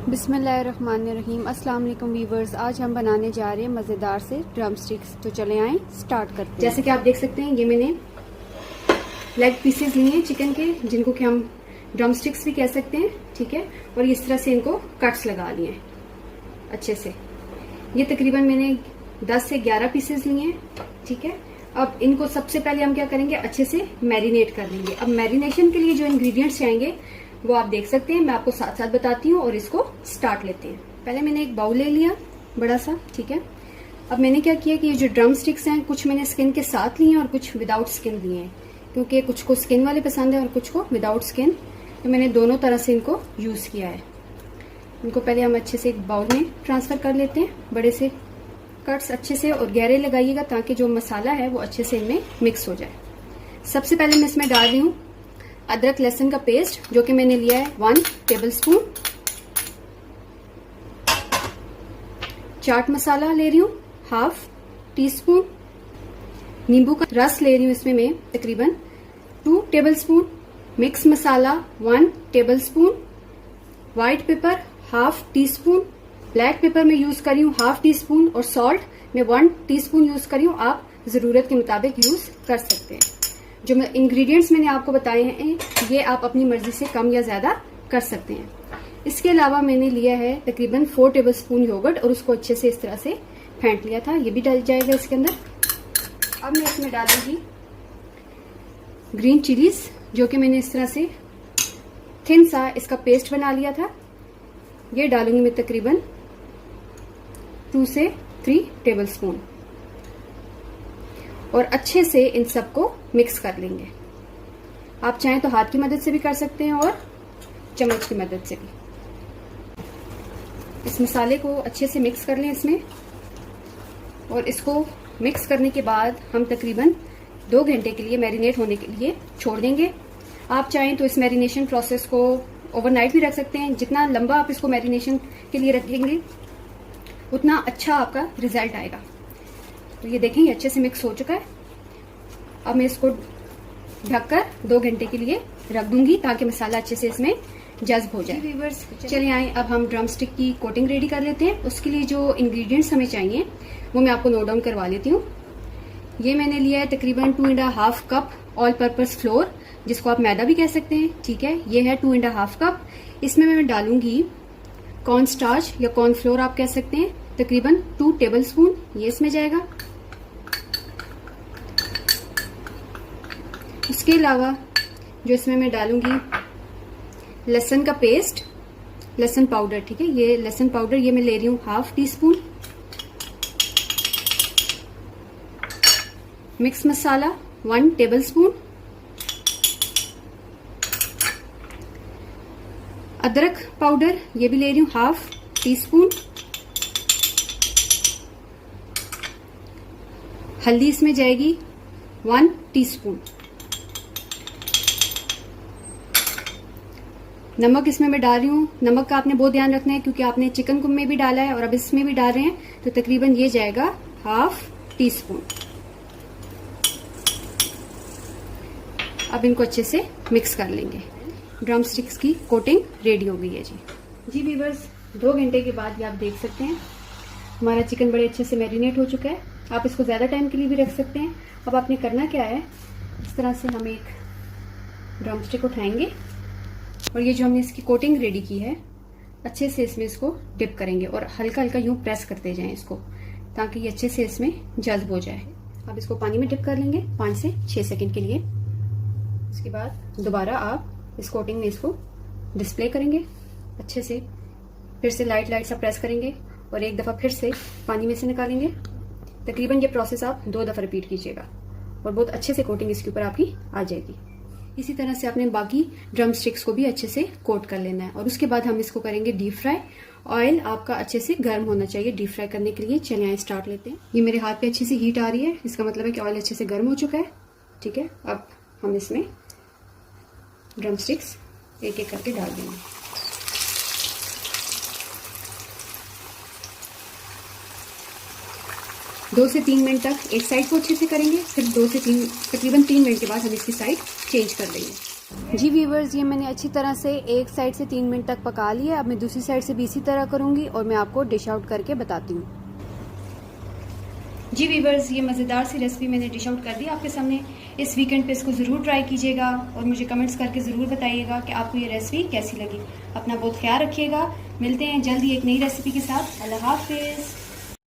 बिस्मिल्लाहिर्रहमानिर्रहीम। अस्सलाम वालेकुम वीवर्स। आज हम बनाने जा रहे हैं मज़ेदार से ड्रम स्टिक्स। तो चले आए स्टार्ट करते हैं। जैसे कि आप देख सकते हैं ये मैंने लेग पीसेस लिए हैं चिकन के, जिनको कि हम ड्रम स्टिक्स भी कह सकते हैं, ठीक है। और इस तरह से इनको कट्स लगा लिए हैं अच्छे से। ये तकरीबन मैंने 10 से 11 पीसेस लिए हैं, ठीक है। अब इनको सबसे पहले हम क्या करेंगे, अच्छे से मैरिनेट कर लेंगे। अब मैरिनेशन के लिए जो इंग्रेडिएंट्स चाहिए वो आप देख सकते हैं, मैं आपको साथ साथ बताती हूँ। और इसको स्टार्ट लेते हैं। पहले मैंने एक बाउल ले लिया बड़ा सा, ठीक है। अब मैंने क्या किया कि ये जो ड्रम स्टिक्स हैं, कुछ मैंने स्किन के साथ लिए हैं और कुछ विदाउट स्किन लिए हैं, क्योंकि कुछ को स्किन वाले पसंद है और कुछ को विदाउट स्किन। तो मैंने दोनों तरह से इनको यूज किया है। इनको पहले हम अच्छे से एक बाउल में ट्रांसफर कर लेते हैं। बड़े से कट्स अच्छे से और गहरे लगाइएगा, ताकि जो मसाला है वो अच्छे से इनमें मिक्स हो जाए। सबसे पहले मैं इसमें डाल रही हूँ अदरक लहसुन का पेस्ट, जो कि मैंने लिया है 1 टेबलस्पून। चाट मसाला ले रही हूँ 1/2 टीस्पून। नींबू का रस ले रही हूँ इसमें मैं तकरीबन 2 टेबलस्पून। मिक्स मसाला 1 tablespoon. White paper 1/2 teaspoon. Black pepper में यूज कर रही हूँ 1/2 टीस्पून। और सॉल्ट में 1 टीस्पून यूज कर रही हूँ। आप जरूरत के मुताबिक यूज कर सकते हैं। जो इंग्रेडिएंट्स मैंने आपको बताए हैं, ये आप अपनी मर्जी से कम या ज्यादा कर सकते हैं। इसके अलावा मैंने लिया है तकरीबन 4 टेबलस्पून योगर्ट, और उसको अच्छे से इस तरह से फेंट लिया था। ये भी डल जाएगा इसके अंदर। अब मैं इसमें डालूंगी ग्रीन चिलीज, जो कि मैंने इस तरह से थिन सा इसका पेस्ट बना लिया था। ये डालूंगी मैं तकरीबन 2 से 3 टेबलस्पून। और अच्छे से इन सबको मिक्स कर लेंगे। आप चाहें तो हाथ की मदद से भी कर सकते हैं और चम्मच की मदद से भी। इस मसाले को अच्छे से मिक्स कर लें इसमें। और इसको मिक्स करने के बाद हम तकरीबन 2 घंटे के लिए मैरिनेट होने के लिए छोड़ देंगे। आप चाहें तो इस मैरिनेशन प्रोसेस को ओवरनाइट भी रख सकते हैं। जितना लंबा आप इसको मैरिनेशन के लिए रखेंगे, उतना अच्छा आपका रिजल्ट आएगा। तो ये देखें, ये अच्छे से मिक्स हो चुका है। अब मैं इसको ढककर 2 घंटे के लिए रख दूंगी, ताकि मसाला अच्छे से इसमें जज्ब हो जाए। व्यूअर्स, चलिए आए अब हम ड्रम स्टिक की कोटिंग रेडी कर लेते हैं। उसके लिए जो इंग्रेडिएंट्स हमें चाहिए वो मैं आपको नोट डाउन करवा लेती हूँ। ये मैंने लिया है तकरीबन 2.5 कप ऑल पर्पस फ्लोर, जिसको आप मैदा भी कह सकते हैं, ठीक है। ये है 2.5 कप। इसमें मैं डालूंगी कॉर्न स्टार्च या कॉर्न फ्लोर आप कह सकते हैं, तकरीबन 2 टेबलस्पून। ये इसमें जाएगा। उसके अलावा जो इसमें मैं डालूंगी लहसुन का पेस्ट, लहसुन पाउडर, ठीक है। ये लहसुन पाउडर ये मैं ले रही हूँ 1/2 टीस्पून। मिक्स मसाला 1 टेबलस्पून। अदरक पाउडर ये भी ले रही हूँ 1/2 टीस्पून। हल्दी इसमें जाएगी 1 टीस्पून। नमक इसमें मैं डाल रही हूँ। नमक का आपने बहुत ध्यान रखना है, क्योंकि आपने चिकन में भी डाला है और अब इसमें भी डाल रहे हैं, तो तकरीबन ये जाएगा 1/2 टीस्पून। अब इनको अच्छे से मिक्स कर लेंगे। ड्रम स्टिक्स की कोटिंग रेडी हो गई है जी व्यूअर्स। 2 घंटे के बाद ये आप देख सकते हैं हमारा चिकन बड़े अच्छे से मैरिनेट हो चुका है। आप इसको ज्यादा टाइम के लिए भी रख सकते हैं। अब आपने करना क्या है, इस तरह से हम एक ड्रम स्टिक उठाएंगे और ये जो हमने इसकी कोटिंग रेडी की है, अच्छे से इसमें इसको डिप करेंगे और हल्का हल्का यूं प्रेस करते जाएं इसको, ताकि ये अच्छे से इसमें जज्ब हो जाए। अब इसको पानी में डिप कर लेंगे 5 से 6 सेकंड के लिए। उसके बाद दोबारा आप इस कोटिंग में इसको डिस्प्ले करेंगे अच्छे से। फिर से लाइट सा प्रेस करेंगे और एक दफा फिर से पानी में से निकालेंगे। तकरीबन ये प्रोसेस आप 2 दफा रिपीट कीजिएगा और बहुत अच्छे से कोटिंग इसके ऊपर आपकी आ जाएगी। इसी तरह से आपने बाकी ड्रम स्टिक्स को भी अच्छे से कोट कर लेना है। और उसके बाद हम इसको करेंगे डीप फ्राई। ऑयल आपका अच्छे से गर्म होना चाहिए डीप फ्राई करने के लिए। चलिए आइए स्टार्ट लेते हैं। ये मेरे हाथ पे अच्छे से हीट आ रही है, इसका मतलब है कि ऑयल अच्छे से गर्म हो चुका है, ठीक है। अब हम इसमें ड्रम स्टिक्स एक एक करके डाल देंगे। दो से 3 मिनट तक एक साइड को अच्छे से करेंगे, फिर 2 से 3 तकरीबन 3 मिनट के बाद हम इसकी साइड चेंज कर देंगे। जी व्यूवर्स, ये मैंने अच्छी तरह से एक साइड से 3 मिनट तक पका लिया। अब मैं दूसरी साइड से भी इसी तरह करूँगी और मैं आपको डिश आउट करके बताती हूँ। जी व्यूवर्स, ये मज़ेदार सी रेसिपी मैंने डिश आउट कर दी आपके सामने। इस वीकेंड पे इसको ज़रूर ट्राई कीजिएगा और मुझे कमेंट्स करके ज़रूर बताइएगा कि आपको ये रेसिपी कैसी लगी। अपना बहुत ख्याल रखिएगा। मिलते हैं जल्दी एक नई रेसिपी के साथ। अल्लाह हाफिज़।